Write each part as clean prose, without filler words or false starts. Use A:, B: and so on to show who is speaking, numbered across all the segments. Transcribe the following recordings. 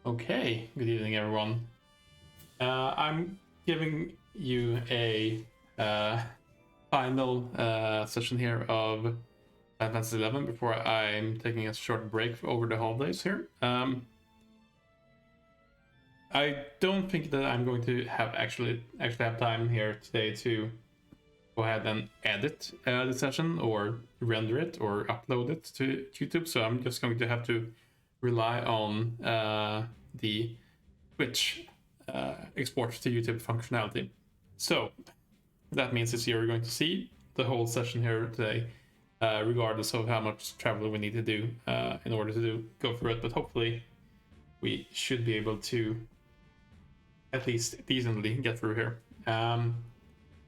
A: Okay, good evening, everyone. I'm giving you a final session here of Final Fantasy XI before I'm taking a short break over the holidays here. I don't think that I'm going to have actually have time here today to go ahead and edit the session or render it or upload it to YouTube, so I'm just going to have to rely on the Twitch export to YouTube functionality. So that means this year we're going to see the whole session here today, regardless of how much travel we need to do in order to go through it. But hopefully we should be able to at least decently get through here.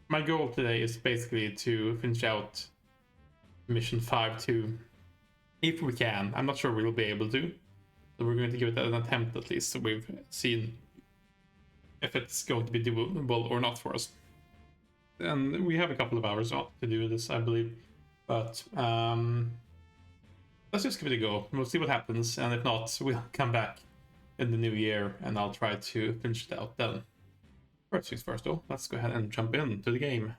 A: My goal today is basically to finish out mission 5 too, if we can. I'm not sure we'll be able to, so we're going to give it an attempt at least, so we've seen if it's going to be doable or not for us. And we have a couple of hours to do this, I believe. But let's just give it a go. We'll see what happens, and if not, we'll come back in the new year and I'll try to finish it out then. First things first though, let's go ahead and jump into the game.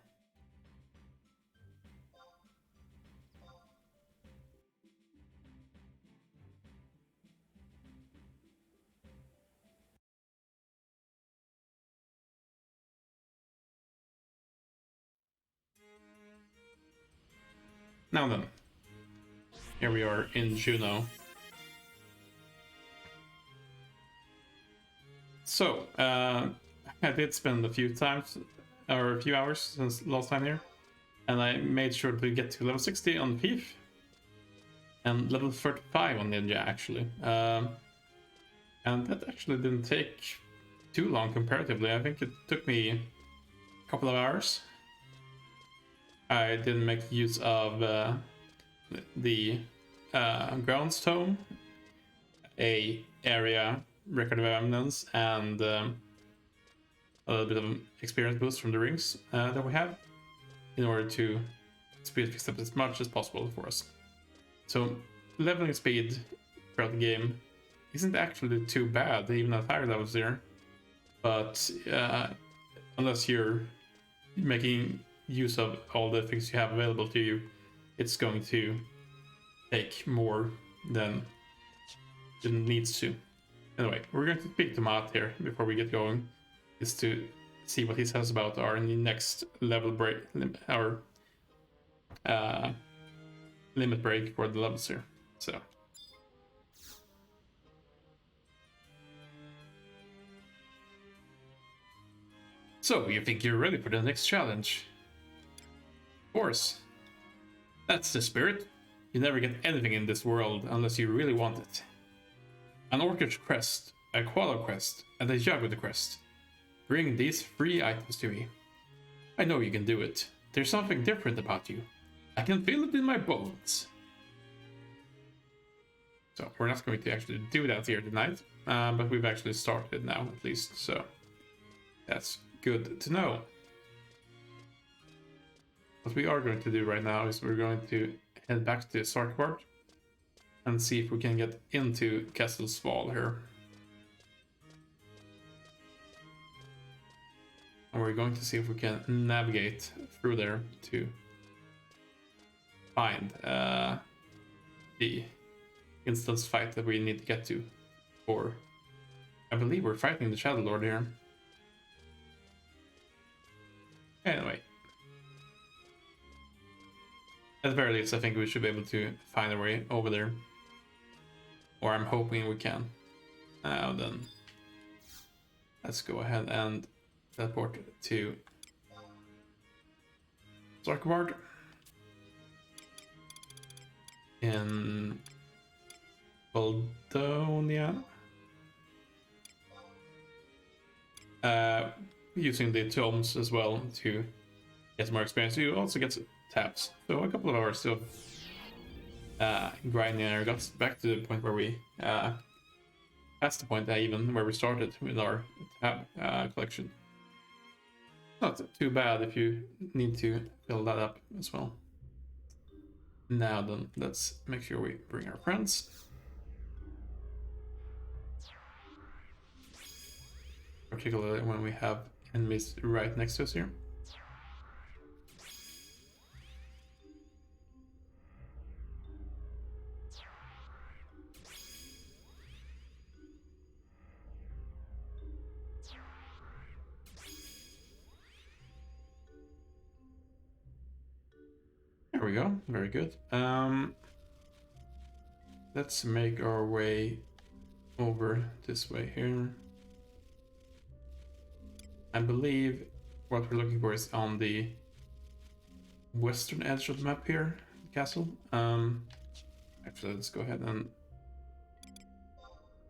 A: Now then, here we are in Juno. So, I did spend a few hours since last time here, and I made sure to get to level 60 on the Thief, and level 35 on Ninja actually. And that actually didn't take too long comparatively. I think it took me a couple of hours. I didn't make use of the Grounds Tome, a area record of eminence, and a little bit of experience boost from the rings that we have in order to speed fix up as much as possible for us. So leveling speed throughout the game isn't actually too bad, even at higher levels there. But unless you're making use of all the things you have available to you, it's going to take more than it needs to. Anyway, we're going to speak to Matt here before we get going, is to see what he says about our next level break, our limit break for the levels here. So you think you're ready for the next challenge? Of course. That's the spirit. You never get anything in this world unless you really want it. An orchid crest, a koala crest, and a jaguar crest. Bring these 3 items to me. I know you can do it. There's something different about you. I can feel it in my bones. So we're not going to actually do that here tonight, but we've actually started now at least, so that's good to know. What we are going to do right now is we're going to head back to Sarkvart and see if we can get into Castle's Wall here. And we're going to see if we can navigate through there to find the instance fight that we need to get to. Or I believe we're fighting the Shadow Lord here. Anyway. At the very least, I think we should be able to find a way over there. Or I'm hoping we can. Now then, let's go ahead and teleport to Sarkvart in Boldonia. Using the tomes as well to get more experience. You also get taps, so a couple of hours of grinding our guts back to the point where we past the point even where we started with our tab collection. Not too bad if you need to fill that up as well. Now then, let's make sure we bring our friends. particularly when we have enemies right next to us here. There we go, very good. Let's make our way over this way here. I believe what we're looking for is on the western edge of the map here, the castle. Actually, let's go ahead and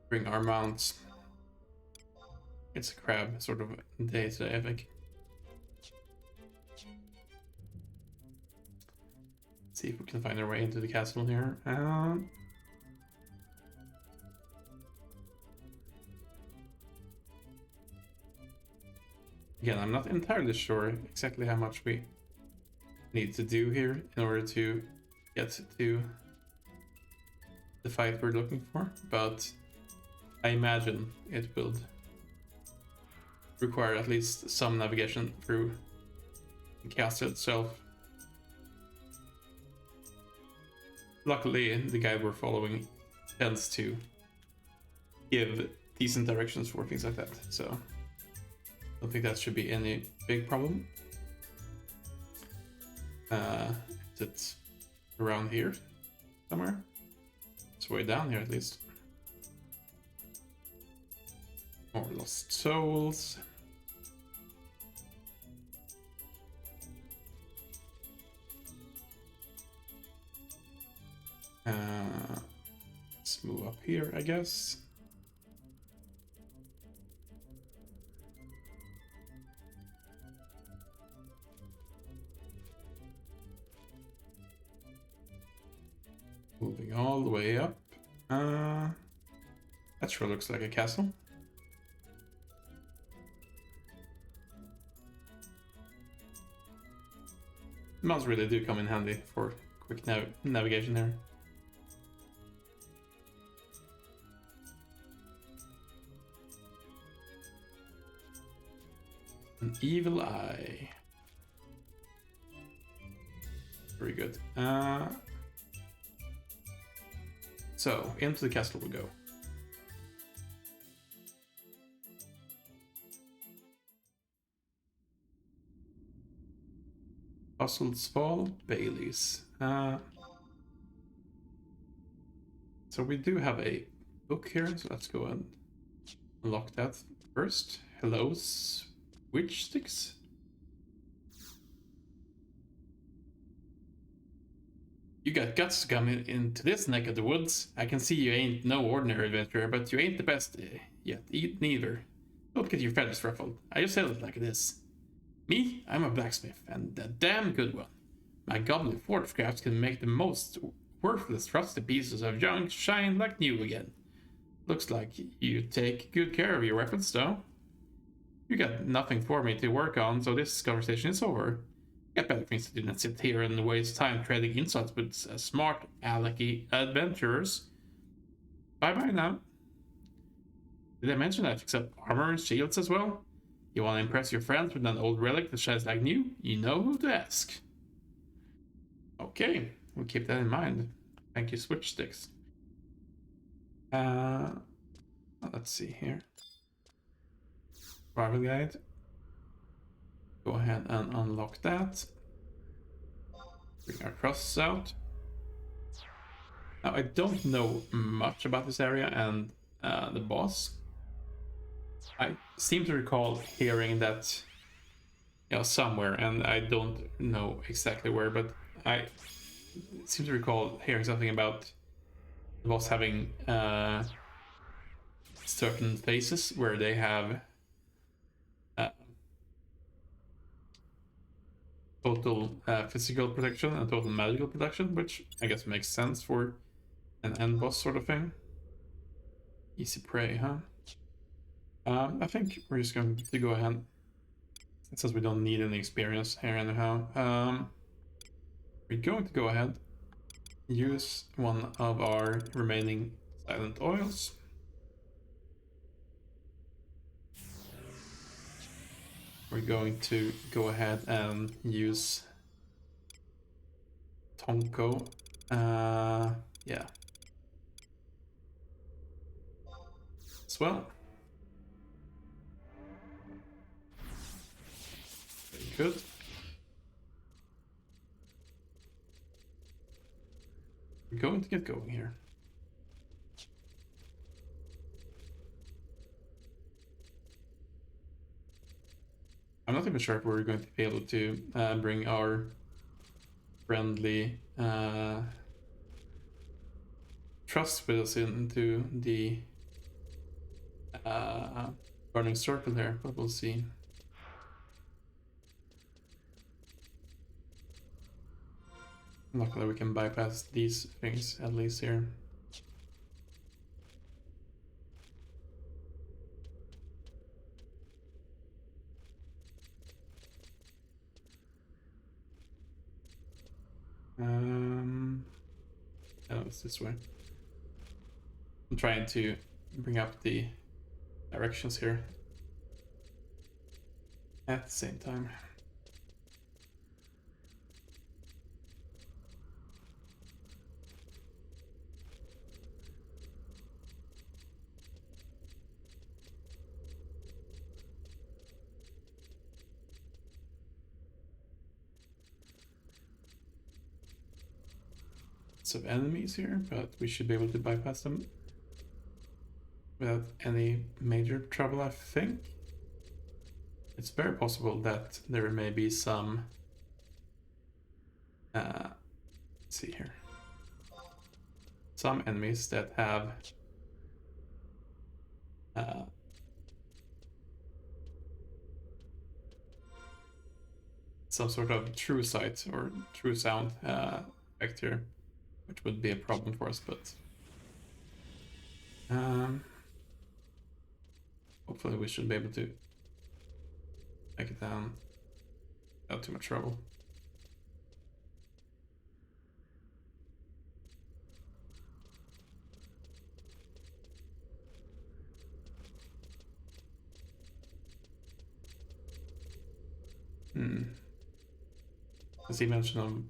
A: bring our mounts. It's a crab sort of day today, I think. Let's see if we can find our way into the castle here. Again, I'm not entirely sure exactly how much we need to do here in order to get to the fight we're looking for, but I imagine it will require at least some navigation through the castle itself. Luckily, the guide we're following tends to give decent directions for things like that, so I don't think that should be any big problem. It's around here somewhere. It's way down here at least. More lost souls. Let's move up here, I guess. Moving all the way up. That sure looks like a castle. Mounts really do come in handy for quick navigation there. An evil eye. Very good. So, into the castle we go. Puzzles Fall, Baileys. So we do have a book here, so let's go and unlock that first. Hello, witch sticks. You got guts to come into this neck of the woods. I can see you ain't no ordinary adventurer, but you ain't the best yet neither. Don't get your feathers ruffled. I just said it like it is. Me, I'm a blacksmith, and a damn good one. My goblin forge crafts can make the most worthless rusty pieces of junk shine like new again. Looks like you take good care of your weapons, though. You got nothing for me to work on, so this conversation is over. Got better things to do than sit here and waste time trading insults with smart alecky adventurers. Bye-bye now. Did I mention I fix up armor and shields as well? You want to impress your friends with an old relic that shines like new? You know who to ask. Okay, we'll keep that in mind. Thank you, Switch Sticks. Let's see here. Travel guide. Go ahead and unlock that. Bring our crosses out. Now, I don't know much about this area and the boss. I seem to recall hearing that, somewhere, and I don't know exactly where, but I seem to recall hearing something about the boss having certain phases where they have total physical protection and total magical protection, which I guess makes sense for an end boss sort of thing. Easy prey, huh? I think we're just going to go ahead. It says we don't need any experience here anyhow. We're going to go ahead, use one of our remaining silent oils. we're going to go ahead and use Tonko. Yeah. As well. Very good. We're going to get going here. I'm not even sure if we're going to be able to bring our friendly trust with us into the burning circle here, but we'll see. Luckily we can bypass these things at least here. Oh, it's this way. I'm trying to bring up the directions here at the same time. Of enemies here, but we should be able to bypass them without any major trouble, I think. It's very possible that there may be some let's see here, some enemies that have some sort of true sight or true sound effect here, which would be a problem for us, but hopefully we should be able to make it down without too much trouble. As he mentioned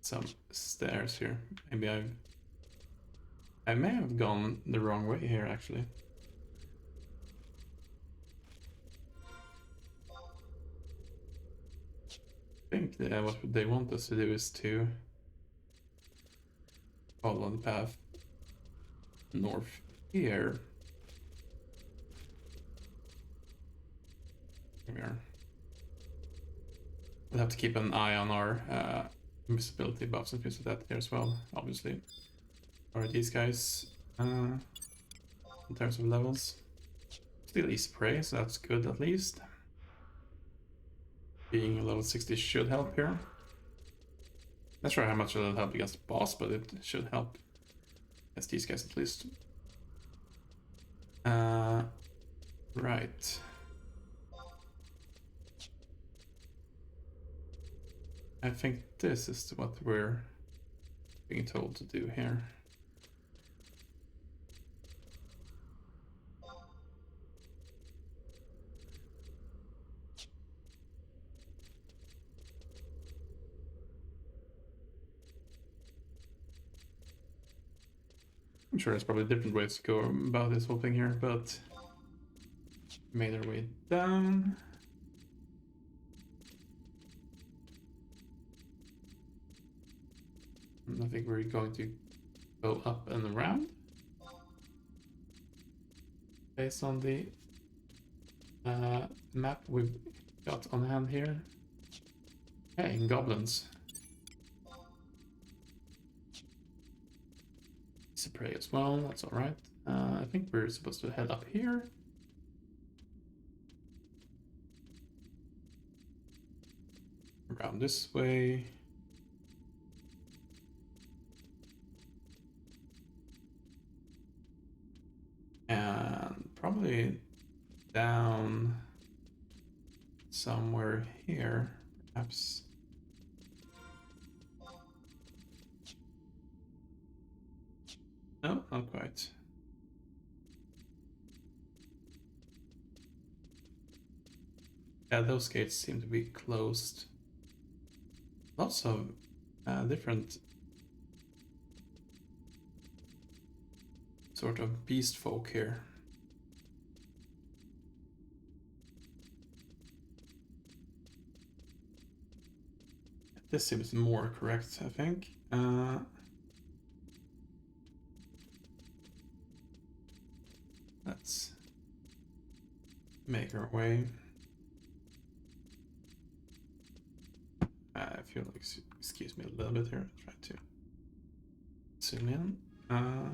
A: some stairs here. Maybe I may have gone the wrong way here, actually. I think what they want us to do is to follow the path north here. Here we are. We'll have to keep an eye on our invisibility buffs and things like that here as well, obviously. Or these guys in terms of levels. Still easy prey, so that's good at least. Being a level 60 should help here. Not sure how much it'll help against the boss, but it should help against these guys at least. Right. I think this is what we're being told to do here. I'm sure there's probably different ways to go about this whole thing here, but made our way down. I think we're going to go up and around based on the map we've got on hand here. Hey, goblins. It's a prey as well, that's alright. I think we're supposed to head up here. Around this way. And probably down somewhere here, perhaps. No, not quite. Yeah, those gates seem to be closed. Lots of different sort of beast folk here. This seems more correct, I think. Let's make our way. If you'll excuse me a little bit here, I'll try to zoom in. I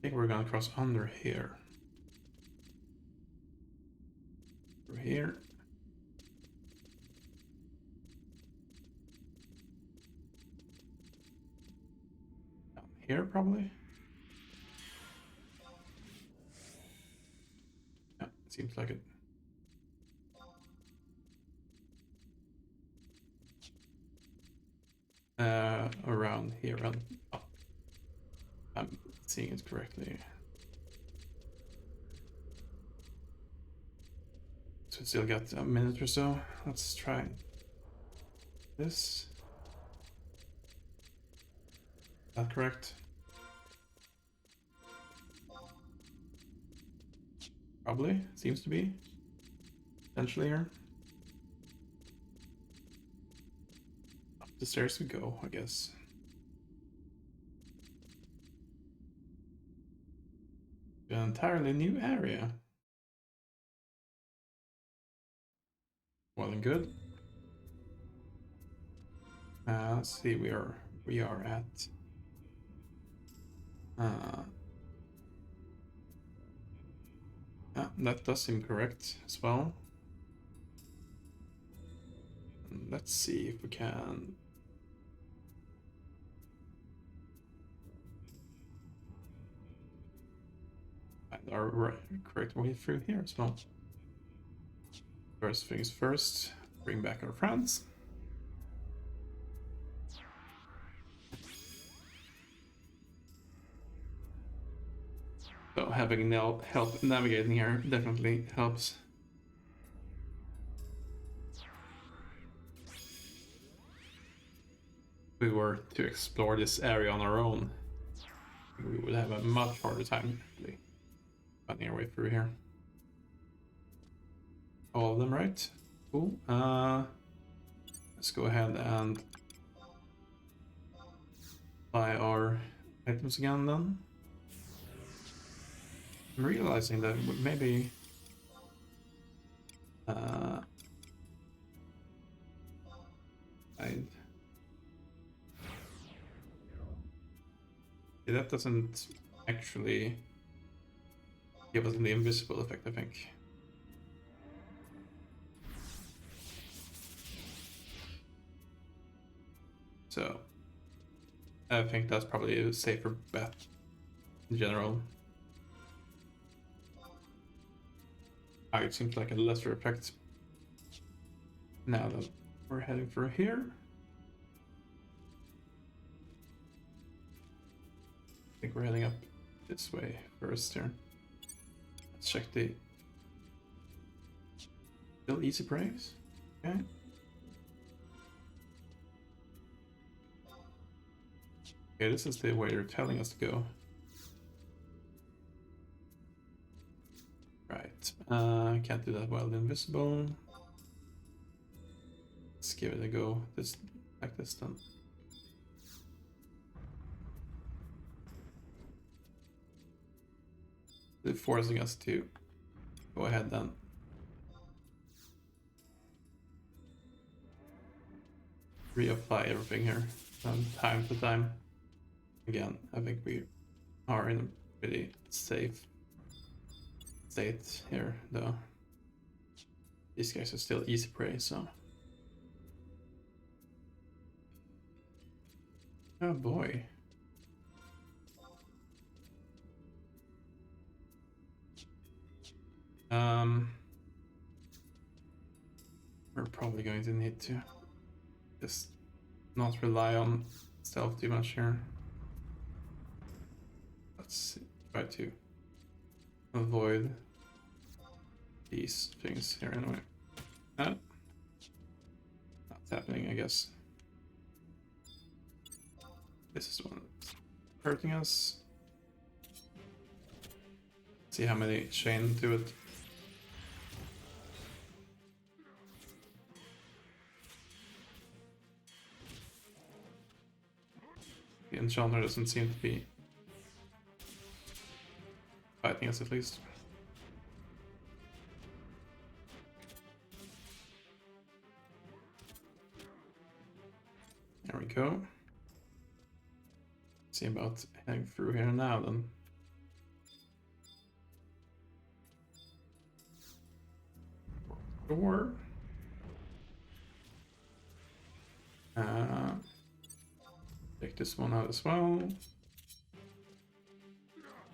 A: think we're gonna cross under here. Through here. Down here, probably. Yeah, seems like it. Around here and up. I'm seeing it correctly. So we still got a minute or so. Let's try this. Is that correct? Probably. Seems to be. Potentially here. Up the stairs we go, I guess. An entirely new area. Well and good. Let's see, we are at that does seem correct as well. And let's see if we can find our correct way through here as well. First things first, bring back our friends. So having help navigating here definitely helps. If we were to explore this area on our own, we would have a much harder time actually finding our way through here. All of them, right? Cool. Let's go ahead and buy our items again then. I'm realizing that maybe that doesn't actually give us the invisible effect, I think. So I think that's probably a safer bet in general. It seems like a lesser effect now that we're heading through here. I think we're heading up this way first here. Let's check the still easy praise. Okay. Okay, this is the way they're telling us to go. Right. Can't do that while invisible. Let's give it a go. This like this then. They're forcing us to go ahead then. Reapply everything here from time to time. Again, I think we are in a pretty safe state here, though. These guys are still easy prey, so. Oh boy. We're probably going to need to just not rely on stealth too much here. Let's try to avoid these things here anyway. Not happening, I guess. This is one that's hurting us. See how many chain do it. The enchanter doesn't seem to be fighting us, at least. There we go. See about heading through here now then. Door. Take this one out as well.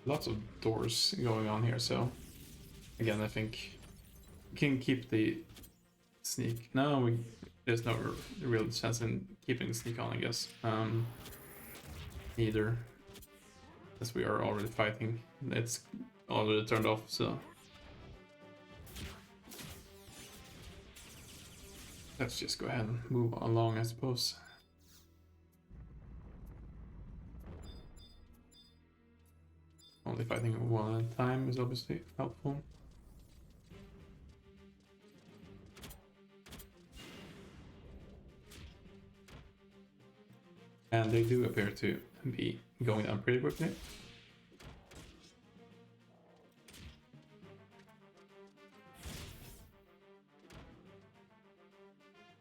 A: Lots of doors going on here, so again, I think we can keep the sneak. No, there's no real sense in keeping the sneak on, I guess. Either, as we are already fighting, it's already turned off, so let's just go ahead and move along, I suppose. Only fighting one at a time is obviously helpful. And they do appear to be going down pretty quickly.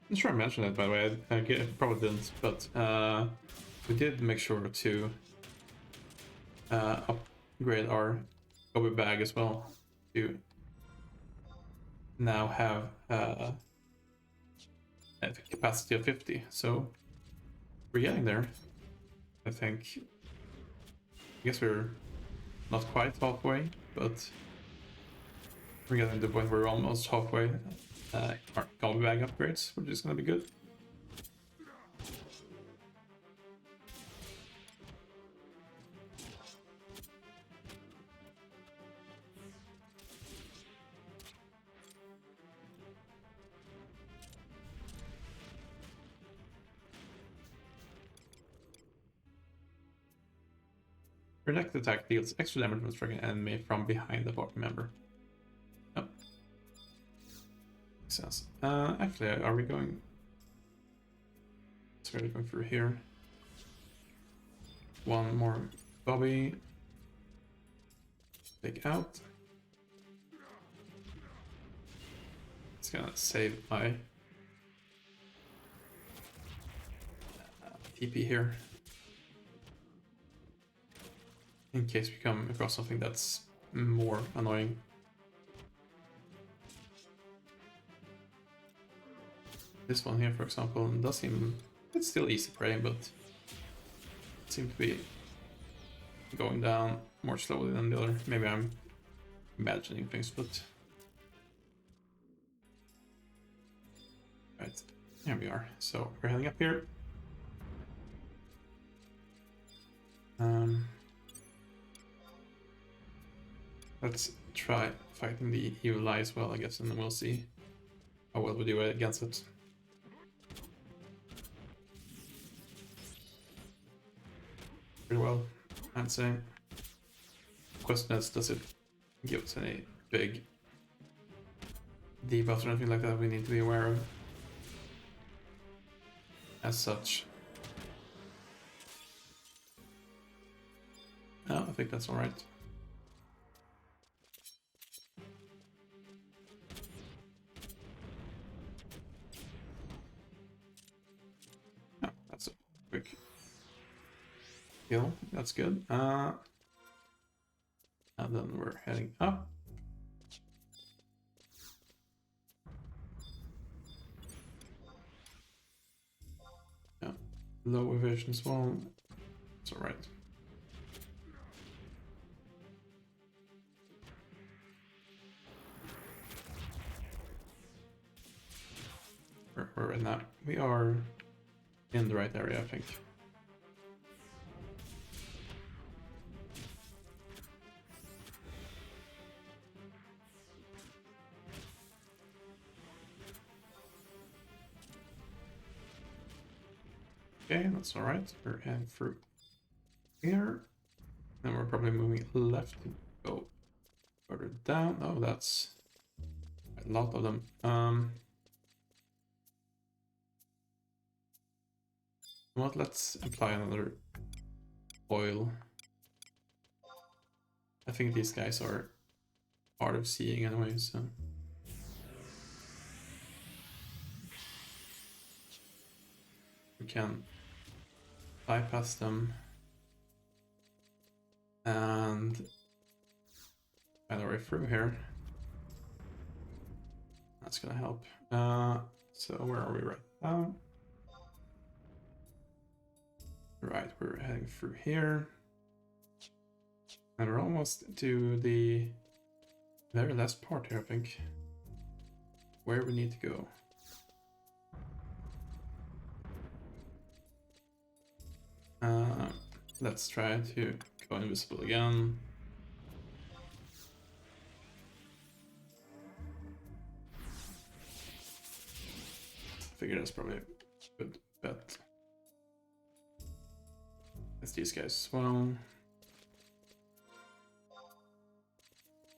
A: I'm sure I mentioned that, by the way. I probably didn't, but we did make sure to upgrade our Kobe bag as well to now have a capacity of 50. So we're getting there, I think. I guess we're not quite halfway, but we're getting to the point where we're almost halfway. Our combo bag upgrades, which is going to be good. Project attack deals extra damage when striking an enemy from behind the party member. Oh. Makes sense. Actually, are we going... So we're going through here. One more Bobby. Take out. It's gonna save my TP here. In case we come across something that's more annoying. This one here, for example, does seem... It's still easy prey, but it seems to be going down more slowly than the other. Maybe I'm imagining things, but... Right, here we are. So we're heading up here. Let's try fighting the evil eye as well, I guess, and then we'll see how well we do against it. Pretty well, I'd say. The question is, does it give us any big debuffs or anything like that we need to be aware of? As such. No, I think that's alright. That's a quick kill. That's good. And then we're heading up. Yeah, low evasion as well. It's alright. We're right now. We are in the right area, I think. Okay, that's alright. We're heading through here. And we're probably moving left to go further down. Oh, that's a lot of them. What? Let's apply another oil. I think these guys are part of seeing anyway, so. We can bypass them and find our way through here. That's gonna help. So where are we right now? Right, we're heading through here. And we're almost to the very last part here, I think. Where we need to go. Let's try to go invisible again. Figure that's probably a good bet. It's these guys as well.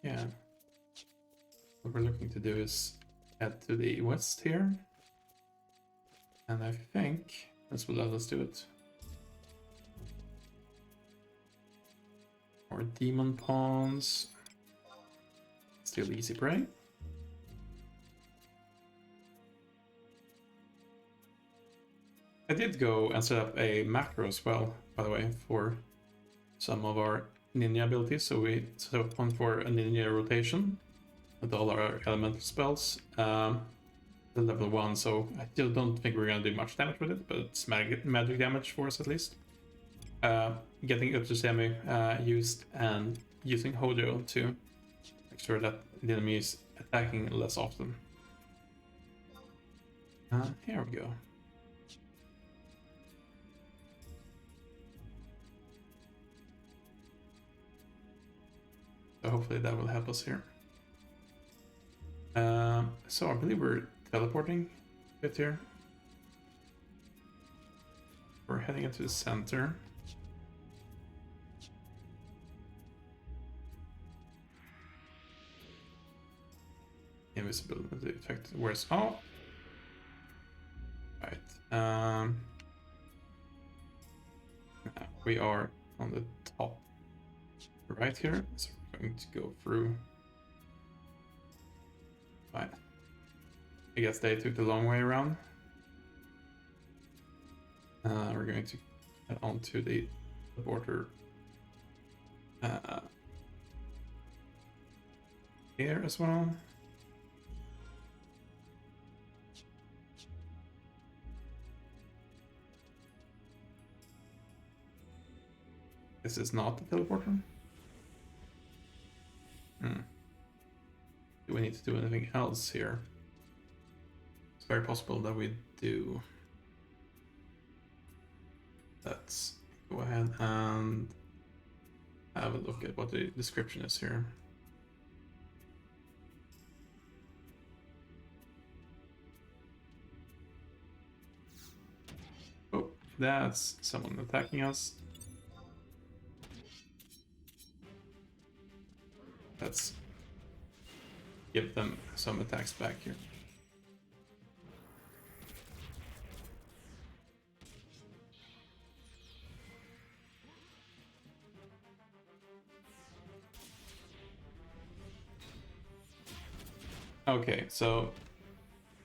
A: Yeah. What we're looking to do is head to the west here. And I think this will let us do it. Or demon pawns. Still easy prey. I did go and set up a macro as well, by the way, for some of our ninja abilities. So we set up one for a ninja rotation with all our elemental spells. The level 1, so I still don't think we're gonna do much damage with it, but it's magic damage for us at least. Getting Utsusemi used and using Hojo to make sure that the enemy is attacking less often. Here we go. So hopefully that will help us here. So I believe we're teleporting a bit here. We're heading into the center. Invisibility effect wears off. Right. We are on the top right here, so we're going to go through. Right. I guess they took the long way around. We're going to head on to the border here as well. This is not the teleporter. Do we need to do anything else here? It's very possible that we do. Let's go ahead and have a look at what the description is here. Oh, that's someone attacking us. Let's give them some attacks back here. Okay, so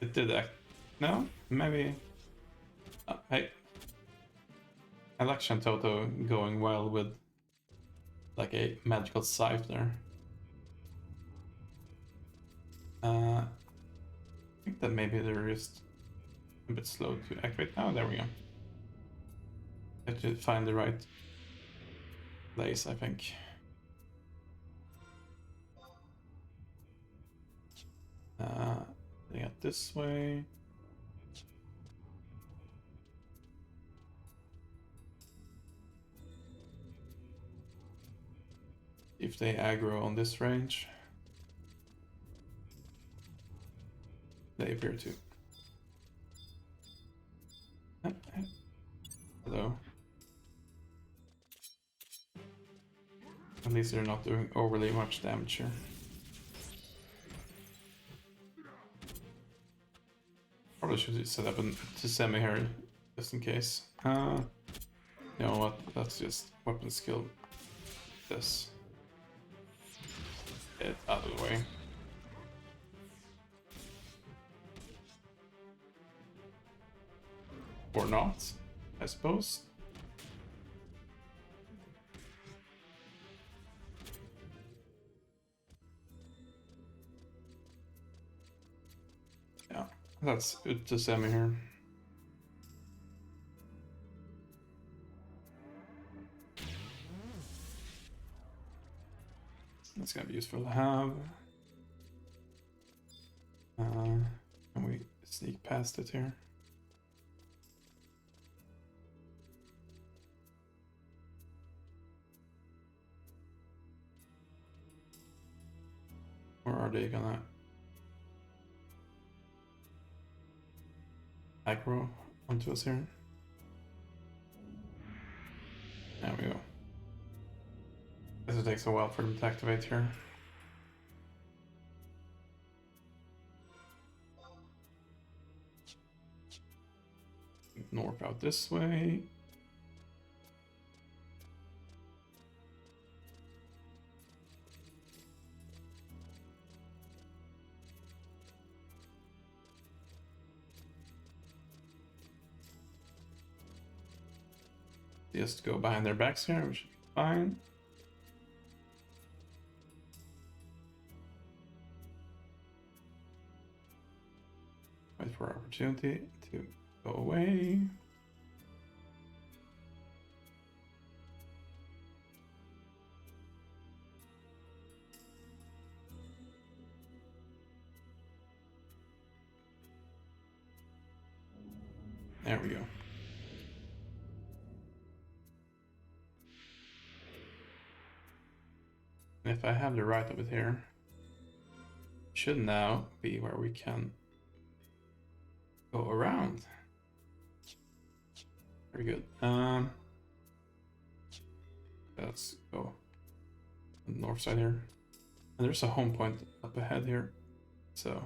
A: it did act. No, maybe. Hey, I like Shantoto going well with like a magical scythe there. I think that maybe they're just a bit slow to activate. Oh, there we go. Have to find the right place, I think. They got this way. If they aggro on this range, they appear to. least they're not doing overly much damage here. Probably should set up to semi here just in case. You know what? Let's just weapon skill this. Get it out of the way. Or not, I suppose. Yeah, that's good to semi here. That's gonna be useful to have. Can we sneak past it here? Or are they gonna aggro onto us here? There we go. Guess it takes a while for them to activate here. North out this way. Just go behind their backs here, which should be fine. Wait for opportunity to go away. There we go. And if I have the right of it here, it should now be where we can go around. Very good. Let's go on the north side here. And there's a home point up ahead here. So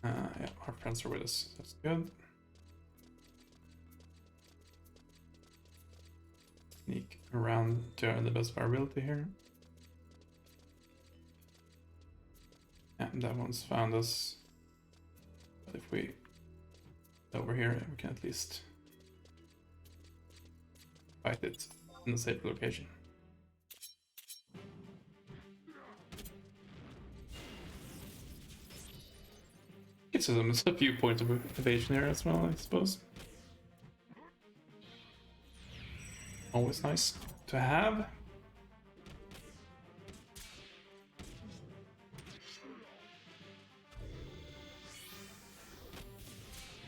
A: yeah, our friends are with us. That's good. Sneak around to the best of our ability here. Yeah, that one's found us. But if we over here, we can at least fight it in a safe location. Gives them a few points of evasion here as well, I suppose. Always nice to have.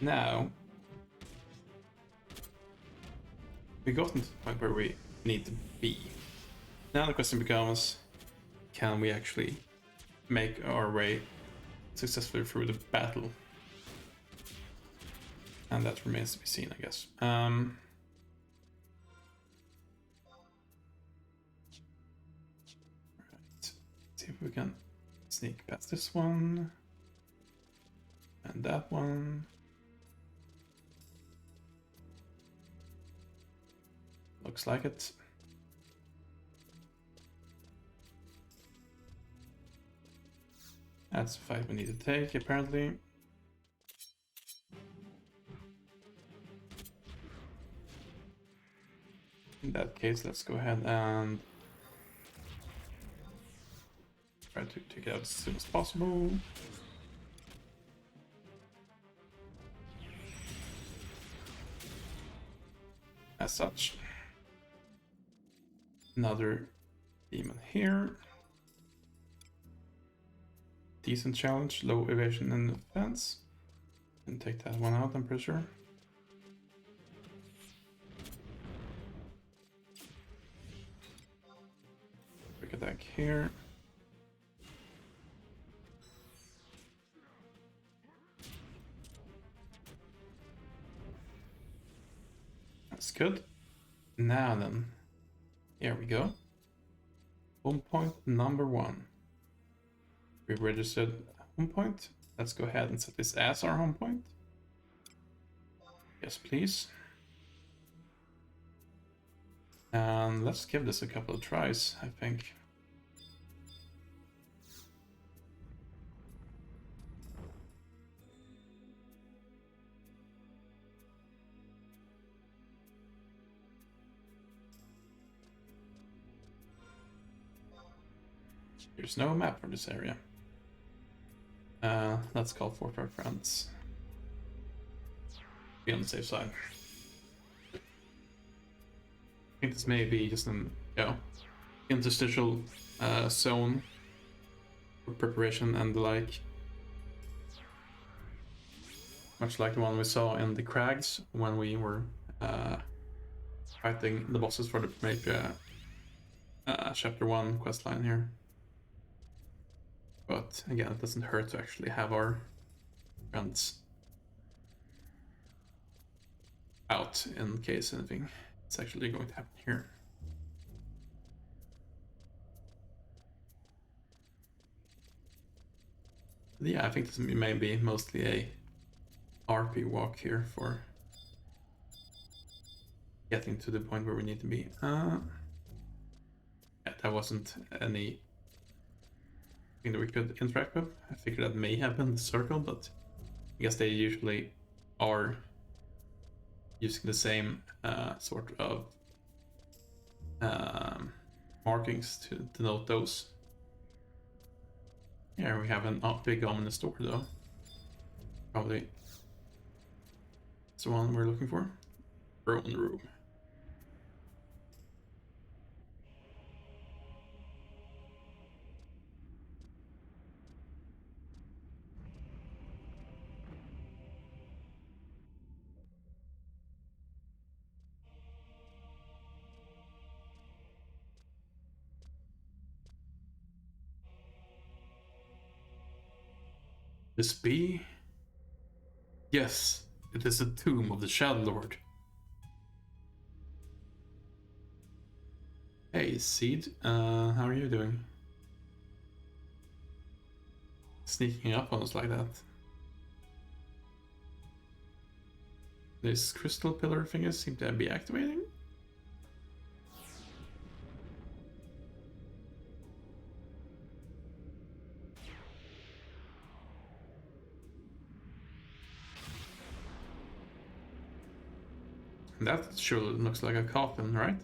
A: Now, we got to the point where we need to be. Now the question becomes, can we actually make our way successfully through the battle? And that remains to be seen, I guess. Right. See if we can sneak past this one. And that one. Looks like it. That's the fight we need to take, apparently. In that case, let's go ahead and try to take it out as soon as possible. As such. Another demon here. Decent challenge, low evasion and defense. Can take that one out, I'm pretty sure. Quick attack here. That's good. Now then, here we go. Home point number 1. We registered home point. Let's go ahead and set this as our home point. Yes, please. And let's give this a couple of tries, I think. There's no map for this area. Let's call for our friends. Be on the safe side. I think this may be just an interstitial zone for preparation and the like. Much like the one we saw in the crags when we were fighting the bosses for the Prometheus chapter 1 questline here. But again, it doesn't hurt to actually have our friends out in case anything is actually going to happen here. But yeah, I think this may be mostly a RP walk here for getting to the point where we need to be. Yeah, that wasn't any thing that we could interact with. I figured that may have been the circle, but I guess they usually are using the same sort of markings to denote those. Here we have an big ominous door though. Probably it's the one we're looking for. Throne room. This be? Yes, it is the tomb of the Shadow Lord. Hey, Seed, how are you doing? Sneaking up on us like that. This crystal pillar thing seem to be activating. That sure looks like a coffin, right?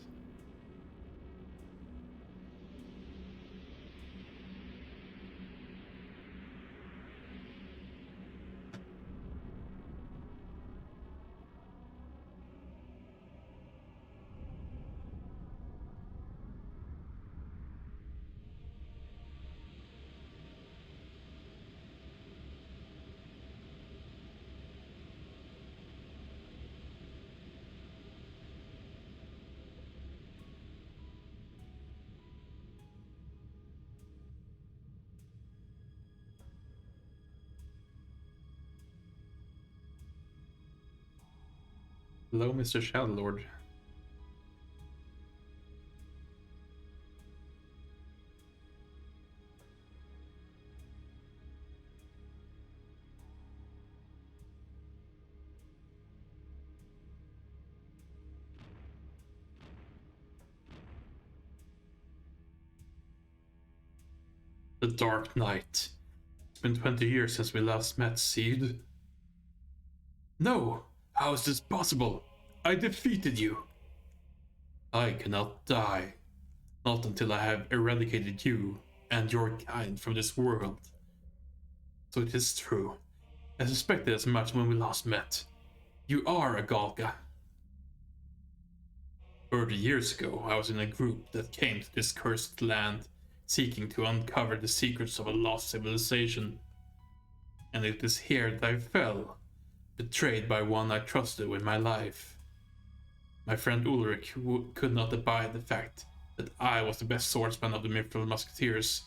A: Hello, Mr. Shadow Lord. The Dark Knight. It's been 20 years since we last met, Seed. No! How is this possible? I defeated you! I cannot die. Not until I have eradicated you and your kind from this world. So it is true. I suspected as much when we last met. You are a Galga. 30 years ago, I was in a group that came to this cursed land, seeking to uncover the secrets of a lost civilization. And it is here that I fell, betrayed by one I trusted with my life. My friend Ulrich could not abide the fact that I was the best swordsman of the Mithril Musketeers,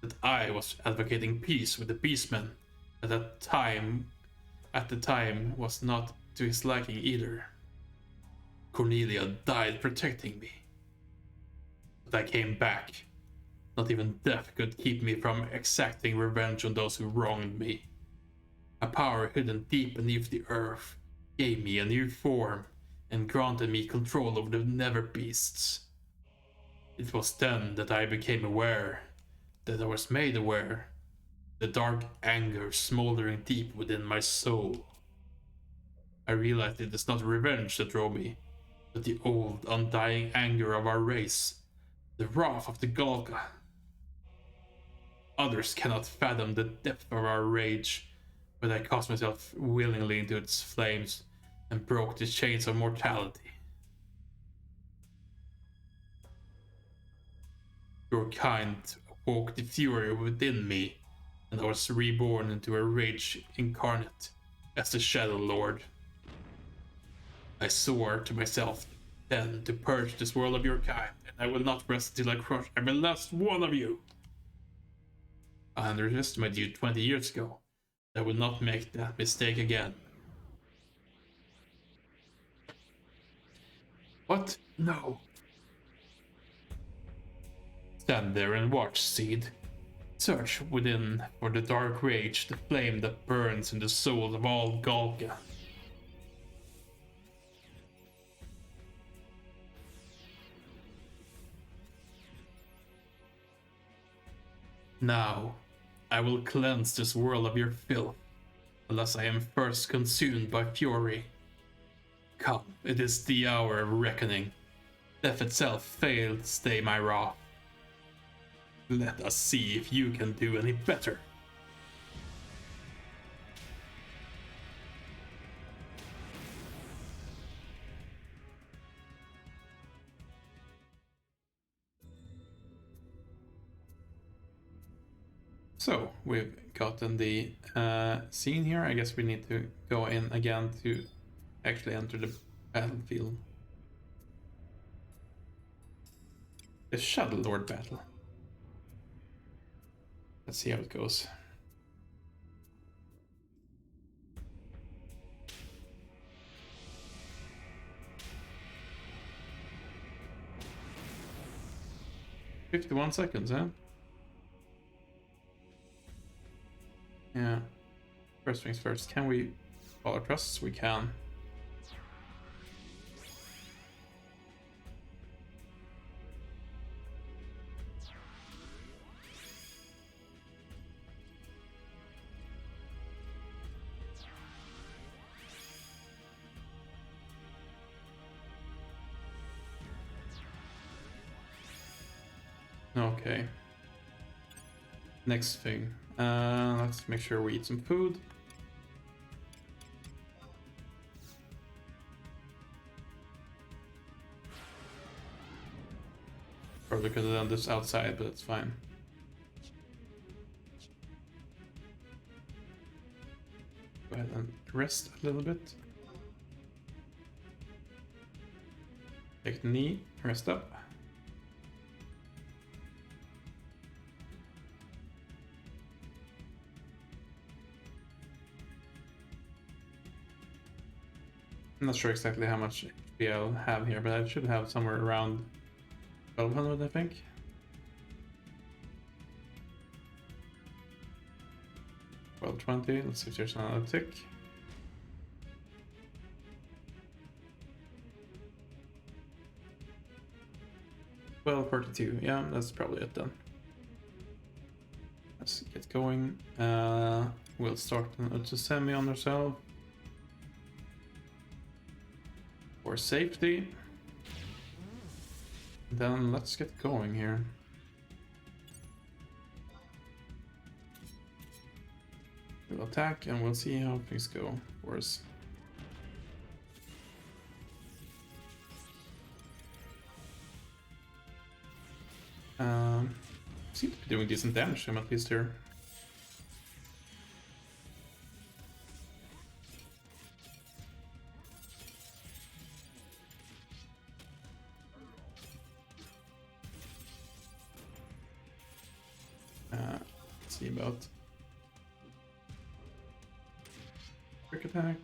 A: that I was advocating peace with the Beastmen, at the time was not to his liking either. Cornelia died protecting me. But I came back. Not even death could keep me from exacting revenge on those who wronged me. A power hidden deep beneath the earth gave me a new form and granted me control over the nether beasts. It was then that I became aware, that I was made aware, the dark anger smoldering deep within my soul. I realized it is not revenge that drove me, but the old, undying anger of our race, the wrath of the Golga. Others cannot fathom the depth of our rage, but I cast myself willingly into its flames and broke the chains of mortality. Your kind awoke the fury within me, and I was reborn into a rage incarnate as the Shadow Lord. I swore to myself then to purge this world of your kind, and I will not rest till I crush every last one of you. I underestimated you 20 years ago. I will not make that mistake again. What? No. Stand there and watch, Seed. Search within for the dark rage, the flame that burns in the souls of all Golga. Now, I will cleanse this world of your filth, unless I am first consumed by fury. Come, it is the hour of reckoning. Death itself failed to stay my wrath. Let us see if you can do any better. So, we've gotten the scene here. I guess we need to go in again to actually enter the battlefield. The Shadow Lord battle. Let's see how it goes. "51 seconds, huh?" Yeah. First things first. Can we follow trusts? We can. Okay. Next thing. Let's make sure we eat some food. Probably could have done this outside, but it's fine. Go ahead and rest a little bit. Take the knee, rest up. I'm not sure exactly how much HP I'll have here, but I should have somewhere around 1200, I think. Well, 20. Let's see if there's another tick. Well, 42. Yeah, that's probably it then. Let's get going. We'll start to semi on ourselves. For safety. Then let's get going here. We'll attack and we'll see how things go for us. Seems to be doing decent damage to him at least here. Let's see about quick attack.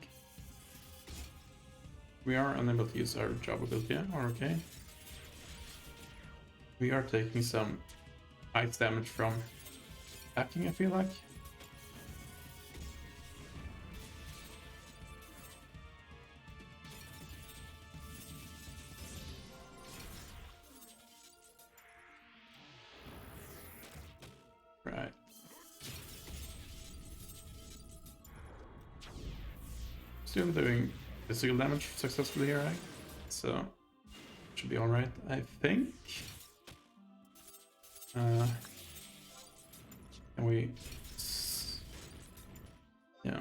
A: We are unable to use our job ability, yeah? Okay. We are taking some ice damage from attacking, I feel like. Right. Still doing physical damage successfully here, right? So should be alright, I think. Can we... Yeah.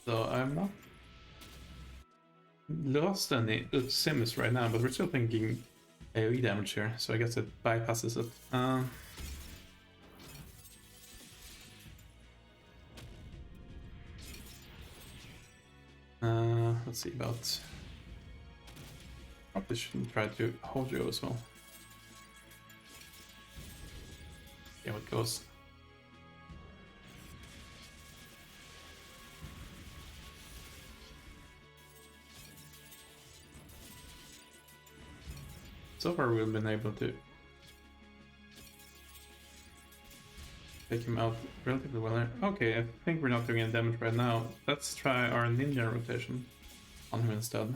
A: So I'm not lost any sims right now, but we're still thinking AoE damage here, so I guess it bypasses it. Let's see about... Probably shouldn't try to hold you as well. Yeah, what goes. So far we've been able to take him out relatively well there. Okay, I think we're not doing any damage right now. Let's try our ninja rotation on him instead.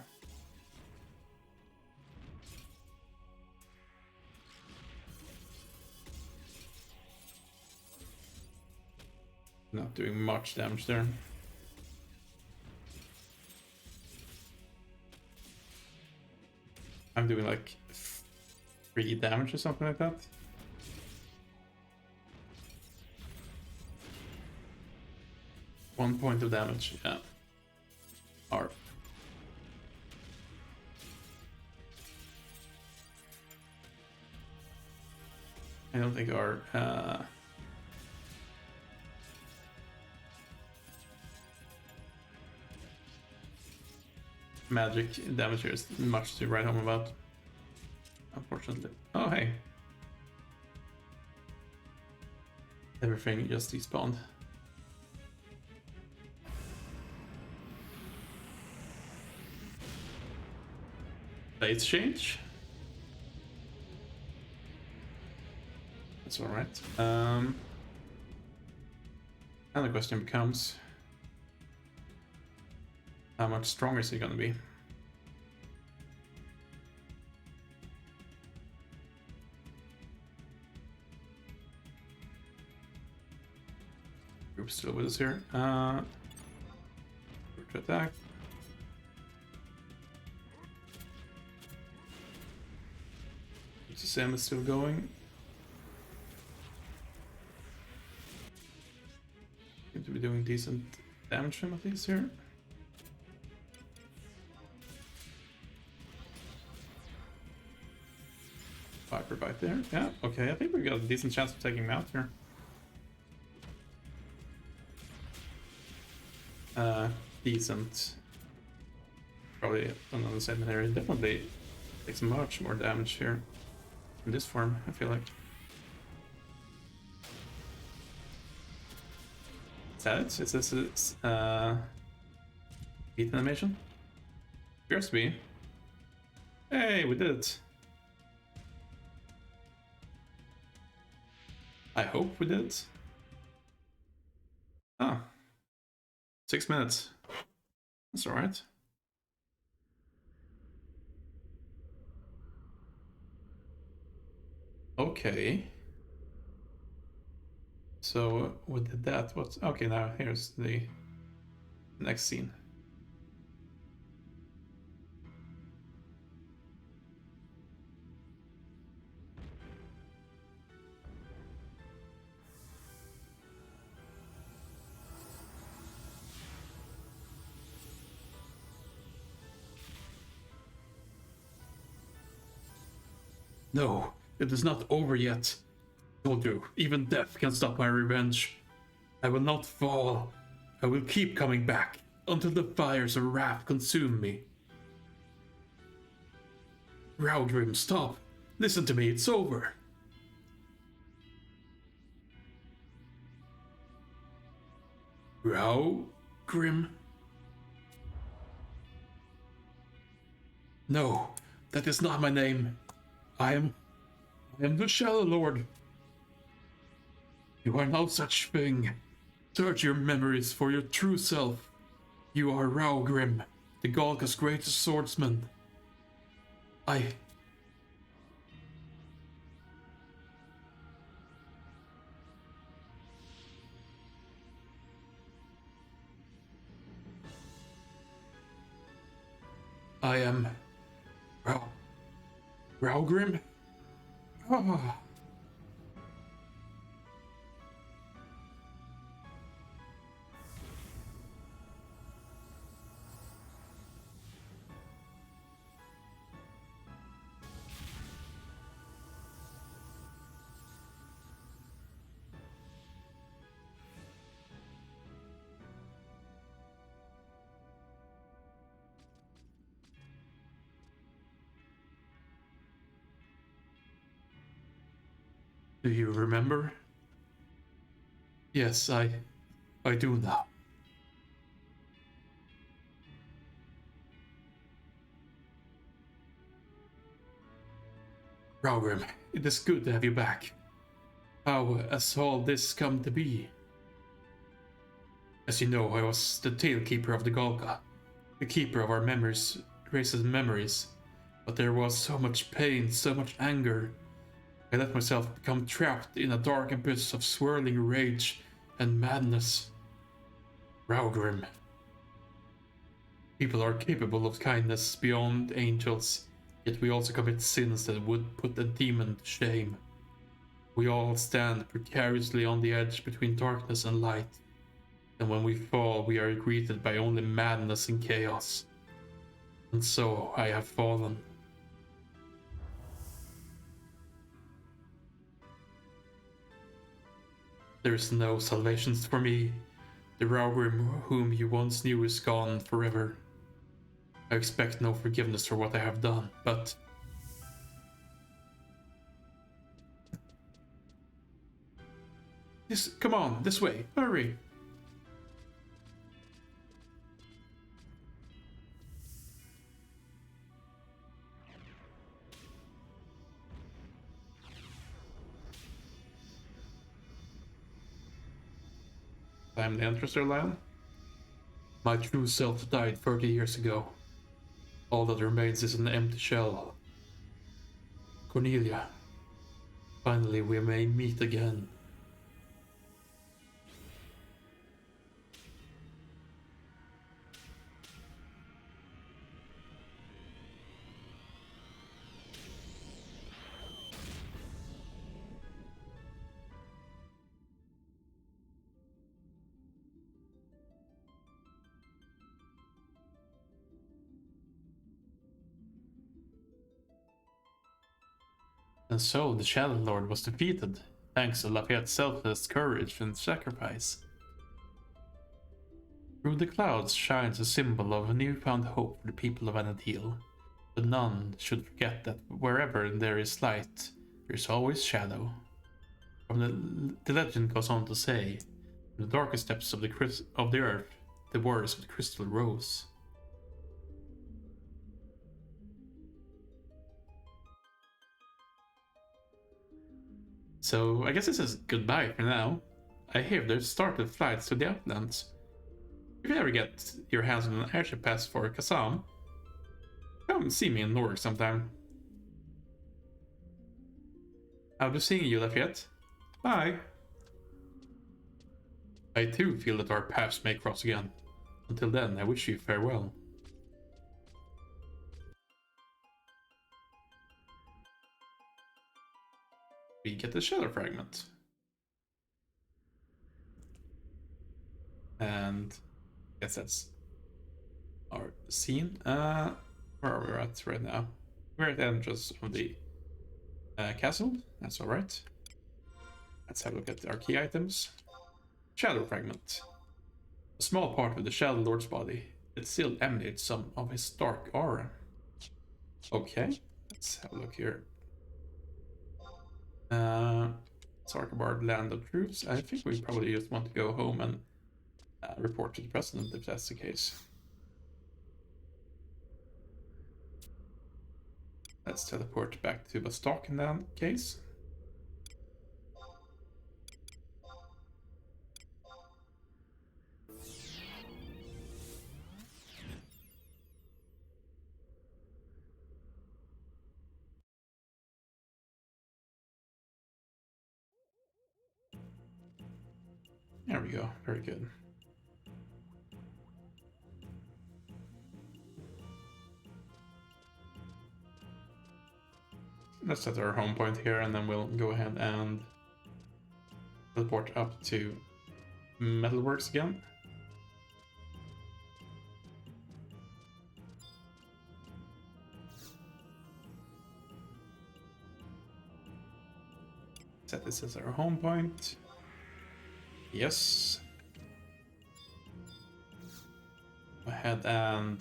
A: Not doing much damage there. I'm doing like 3 damage or something like that. One point of damage, yeah. R. I don't think our magic damage here is much to write home about, unfortunately. Oh, hey. Everything just despawned. Blades change. That's alright. And the question becomes, how much stronger is he gonna be? Group's still with us here. To attack. Sam is still going. Seem to be doing decent damage to him at least here. Viper bite there. Yeah, okay, I think we got a decent chance of taking him out here. Decent. Probably another same area. Definitely takes much more damage here in this form, I feel like. Is that it? Is this beat animation? Appears to be. Hey, we did it. I hope we did. Ah. 6 minutes. That's alright. Okay. So we did that. What's okay now? Here's the next scene. No, it is not over yet. I told you, even death can stop my revenge. I will not fall. I will keep coming back. until the fires of wrath consume me. Raugrim, stop! Listen to me, it's over! Raugrim? No, that is not my name. I am the Shadow Lord. You are no such thing. Search your memories for your true self. You are Raugrim, the Galka's greatest swordsman. I am Raugrim? Ah. Do you remember? Yes, I do now. Raugrim, it is good to have you back. How has all this come to be? As you know, I was the Tailkeeper of the Galka, the keeper of our memories, race's memories. But there was so much pain, so much anger. I let myself become trapped in a dark abyss of swirling rage and madness. Raugrim. People are capable of kindness beyond angels, yet we also commit sins that would put a demon to shame. We all stand precariously on the edge between darkness and light, and when we fall, we are greeted by only madness and chaos. And so I have fallen. There is no salvation for me. The Raugrim whom you once knew is gone forever. I expect no forgiveness for what I have done, but... Come on, this way, hurry! I'm the Ancestor Lion. My true self died 30 years ago. All that remains is an empty shell. Cornelia, finally we may meet again. And so the Shadow Lord was defeated, thanks to Lafayette's selfless courage and sacrifice. Through the clouds shines a symbol of a newfound hope for the people of Anadil. But none should forget that wherever there is light, there is always shadow. The legend goes on to say, in the darkest depths of the earth, the warriors of the crystal rose. So I guess this is goodbye for now. I hear they've started flights to the Outlands. If you ever get your hands on an airship pass for Kazam, come see me in Norwich sometime. I'll be seeing you, Lafayette. Bye. I too feel that our paths may cross again. Until then, I wish you farewell. We get the shadow fragment. And I guess that's our scene. Where are we at right now? We're at the entrance of the castle. That's alright. Let's have a look at our key items. Shadow fragment. A small part of the Shadow Lord's body. It still emanates some of his dark aura. Okay, let's have a look here. Sarkabard, Land of Truths. I think we probably just want to go home and report to the president if that's the case. Let's teleport back to Vostok in that case. There we go, very good. Let's set our home point here and then we'll go ahead and teleport up to Metalworks again. Set this as our home point. Yes. Go ahead and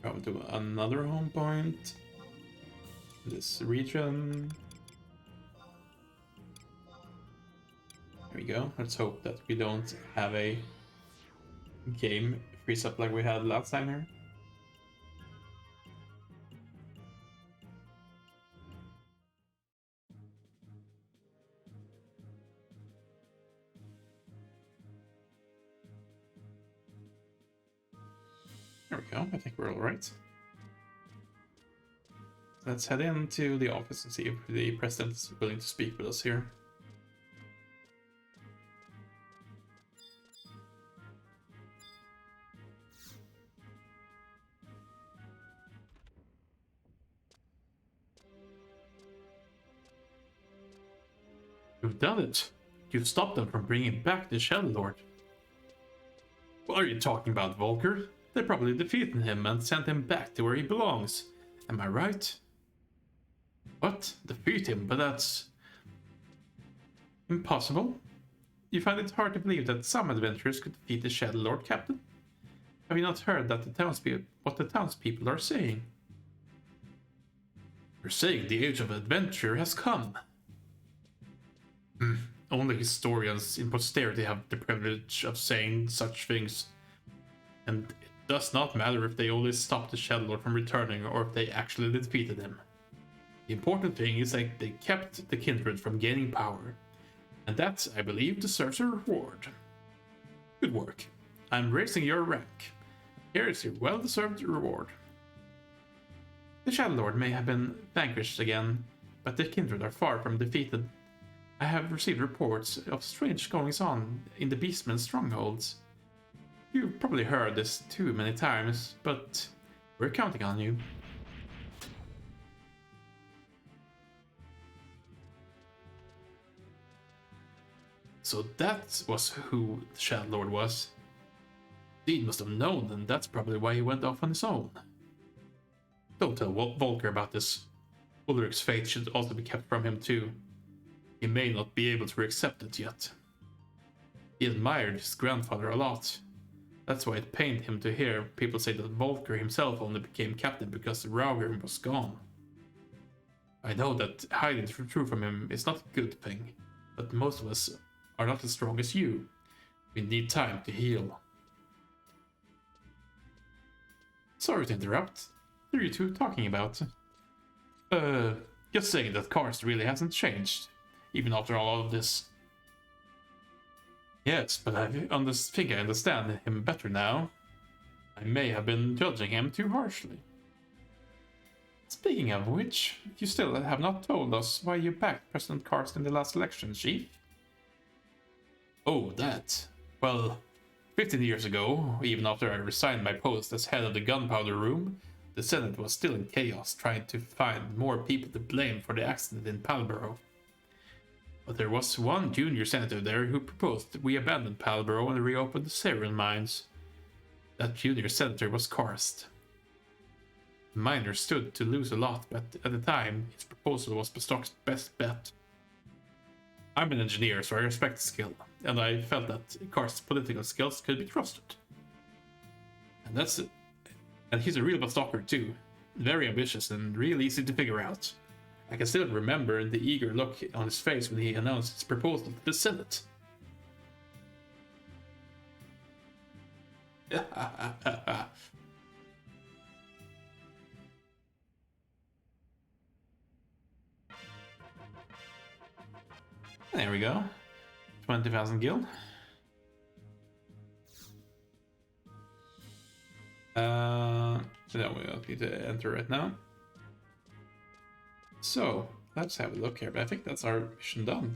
A: probably do another home point. This region. There we go. Let's hope that we don't have a game freeze up like we had last time here. There we go. I think we're all right. Let's head into the office and see if the president is willing to speak with us here. You've done it. You've stopped them from bringing back the Shadow Lord. What are you talking about, Volker? They probably defeated him and sent him back to where he belongs. Am I right? What? Defeat him? But that's impossible. You find it hard to believe that some adventurers could defeat the Shadow Lord, Captain? Have you not heard that what the townspeople are saying? They're saying the age of adventure has come. Only historians in posterity have the privilege of saying such things. And it does not matter if they only stopped the Shadow Lord from returning or if they actually defeated him. The important thing is that they kept the kindred from gaining power. And that, I believe, deserves a reward. Good work. I'm raising your rank. Here is your well-deserved reward. The Shadow Lord may have been vanquished again, but the kindred are far from defeated. I have received reports of strange goings-on in the Beastmen's strongholds. You've probably heard this too many times, but we're counting on you. So that was who the Shadow Lord was. Dean must have known, and that's probably why he went off on his own. Don't tell Volker about this. Ulrich's fate should also be kept from him too. He may not be able to accept it yet. He admired his grandfather a lot. That's why it pained him to hear people say that Volker himself only became captain because Rauger was gone. I know that hiding the truth from him is not a good thing, but most of us are not as strong as you. We need time to heal. Sorry to interrupt. What are you two talking about? Just saying that Karst really hasn't changed, even after all of this. Yes, but I think I understand him better now. I may have been judging him too harshly. Speaking of which, you still have not told us why you backed President Karst in the last election, Chief. Oh, that. Well, 15 years ago, even after I resigned my post as head of the gunpowder room, the Senate was still in chaos, trying to find more people to blame for the accident in Palborough. But there was one junior senator there who proposed that we abandon Palborough and reopen the Syrian mines. That junior senator was Karst. The miners stood to lose a lot, but at the time, his proposal was Bestok's best bet. I'm an engineer, so I respect the skill, and I felt that Karst's political skills could be trusted. And that's it. And he's a real stalker too. Very ambitious and real easy to figure out. I can still remember the eager look on his face when he announced his proposal to the Senate. There we go. 20,000 gil. No, we don't need to enter right now. So, let's have a look here, but I think that's our mission done.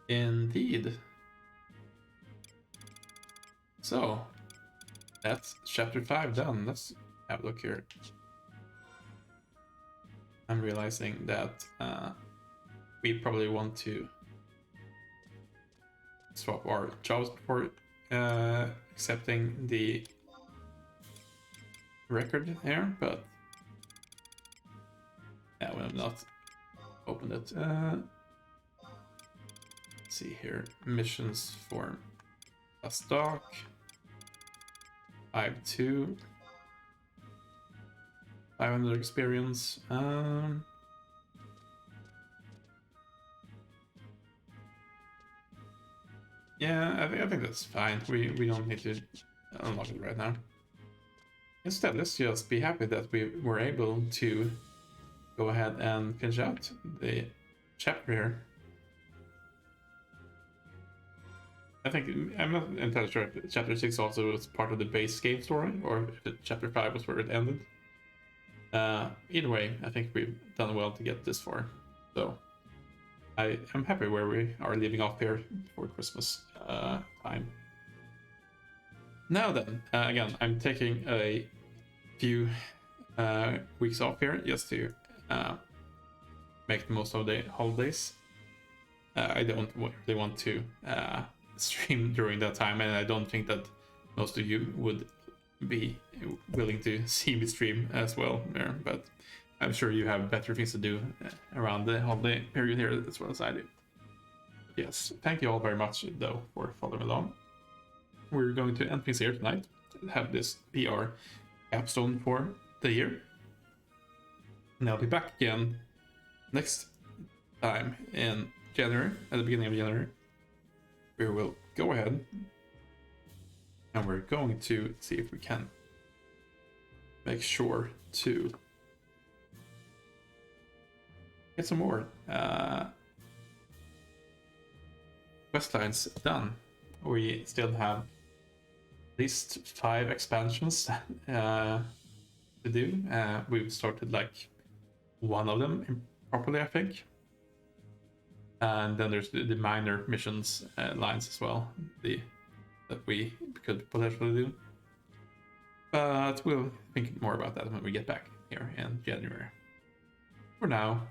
A: Indeed. So, that's chapter 5 done. Let's have a look here. I'm realizing that we probably want to swap our jobs before accepting the record here, but yeah, we have not opened it. Let's see here, missions for a stock. 5-2. 500 experience. Yeah, I think that's fine. We don't need to unlock it right now. Instead, let's just be happy that we were able to go ahead and finish out the chapter here. I think, I'm not entirely sure if chapter 6 also was part of the base game story, or if chapter 5 was where it ended. Either way, I think we've done well to get this far. So, I am happy where we are leaving off here for Christmas time. Now then, again, I'm taking a few weeks off here just to make the most of the holidays. I don't really want to stream during that time, and I don't think that most of you would be willing to see me stream as well there, but I'm sure you have better things to do around the holiday period here as well as I do. Yes, thank you all very much though for following along. We're going to end things here tonight, have this PR capstone for the year, and I'll be back again next time in January, at the beginning of January. We will go ahead and we're going to see if we can make sure to get some more quest lines done. We still have at least 5 expansions to do. We've started like one of them properly, I think. And then there's the minor missions lines as well, that we could potentially do. But we'll think more about that when we get back here in January. For now,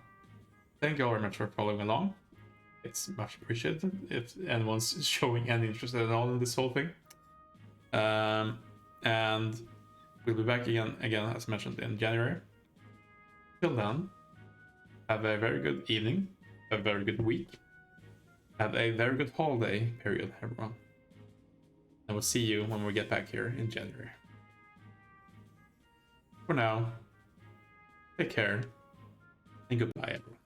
A: thank you all very much for following along. It's much appreciated if anyone's showing any interest at all in this whole thing. And we'll be back again, as mentioned, in January. Till then, have a very good evening, a very good week, have a very good holiday period, everyone. And we'll see you when we get back here in January. For now, take care, and goodbye, everyone.